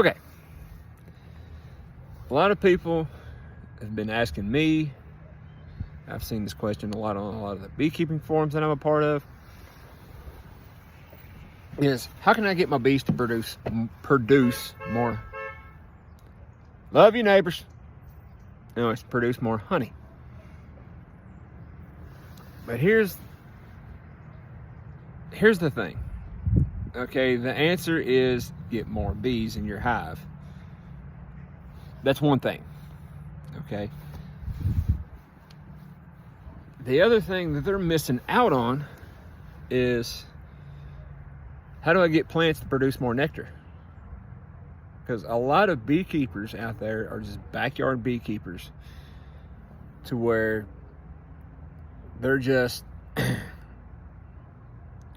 Okay, a lot of people have been asking me, I've seen this question a lot on a lot of the beekeeping forums that I'm a part of, is how can I get my bees to produce more, love you neighbors, anyways, produce more honey. But here's the thing. Okay, the answer is get more bees in your hive. That's one thing. Okay. The other thing that they're missing out on is, how do I get plants to produce more nectar? Because a lot of beekeepers out there are just backyard beekeepers, to where they're just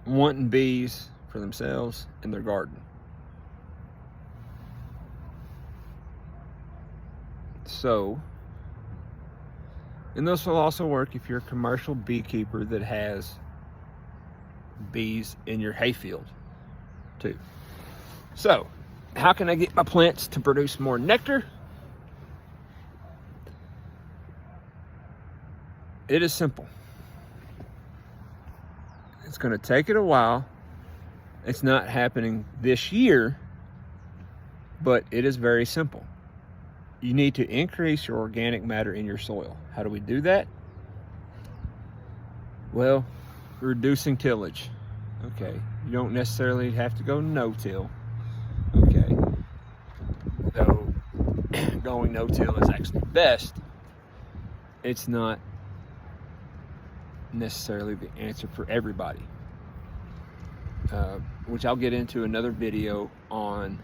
wanting bees for themselves in their garden. So, and this will also work if you're a commercial beekeeper that has bees in your hayfield too. So, how can I get my plants to produce more nectar? It is simple. It's going to take it a while. It's not happening this year, but it is very simple. You need to increase your organic matter in your soil. How do we do that? Well, reducing tillage. Okay, you don't necessarily have to go no-till. Okay, though going no-till is actually best, it's not necessarily the answer for everybody. Which I'll get into another video on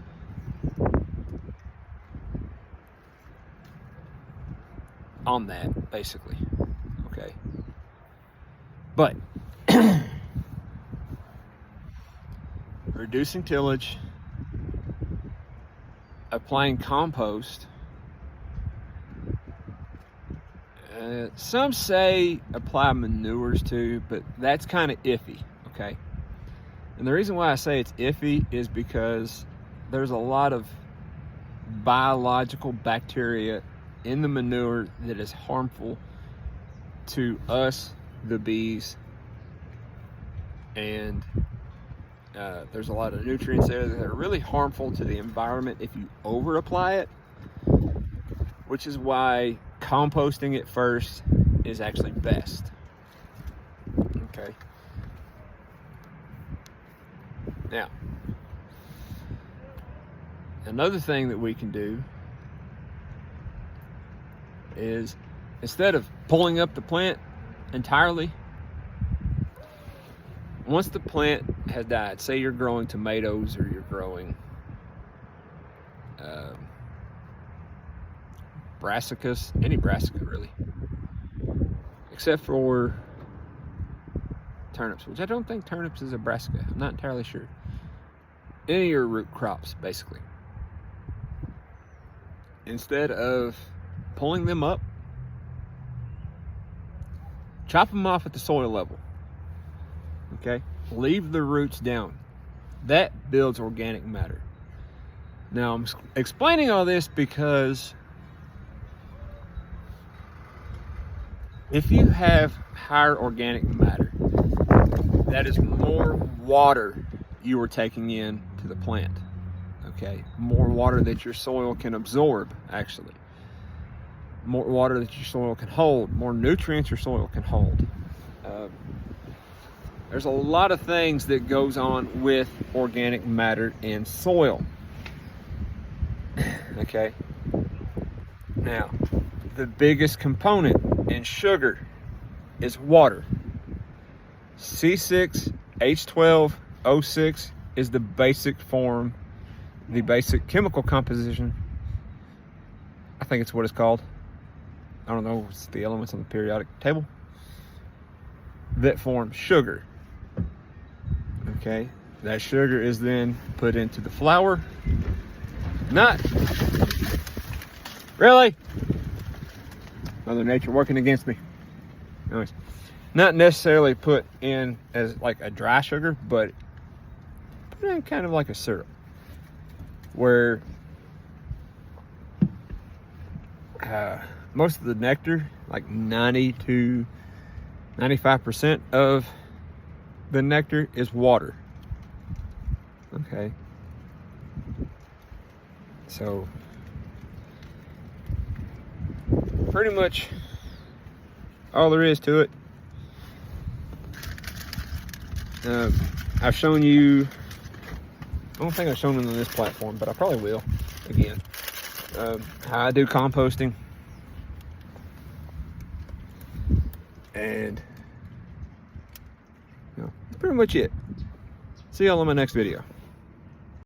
that, basically. Okay, but reducing tillage, applying compost. Some say apply manures too, but that's kind of iffy. Okay. And the reason why I say it's iffy is because there's a lot of biological bacteria in the manure that is harmful to us, the bees, and there's a lot of nutrients there that are really harmful to the environment if you over apply it, which is why composting it first is actually best. Okay. Now, another thing that we can do is, instead of pulling up the plant entirely, once the plant has died, say you're growing tomatoes or you're growing brassicas, any brassica really, except for turnips, which I don't think turnips is a brassica. I'm not entirely sure. Any of your root crops, basically. Instead of pulling them up, chop them off at the soil level. Okay? Leave the roots down. That builds organic matter. Now, I'm explaining all this because if you have higher organic matter, that is more water you are taking in to the plant. Okay? More water that your soil can absorb, actually. More water that your soil can hold. More nutrients your soil can hold. There's a lot of things that goes on with organic matter in soil. Okay? Now, the biggest component in sugar is water. C6H12O6 is the basic form, the basic chemical composition. I think it's what it's called. I don't know, it's the elements on the periodic table that form sugar. Okay, that sugar is then put into the flour. Not really. Mother Nature working against me. Anyways, not necessarily put in as like a dry sugar, but put in kind of like a syrup, where most of the nectar, like 90 to 95% of the nectar is water. Okay. So pretty much all there is to it. I've shown you, I don't think I've shown it on this platform, but I probably will again. How I do composting. And that's pretty much it. See y'all on my next video.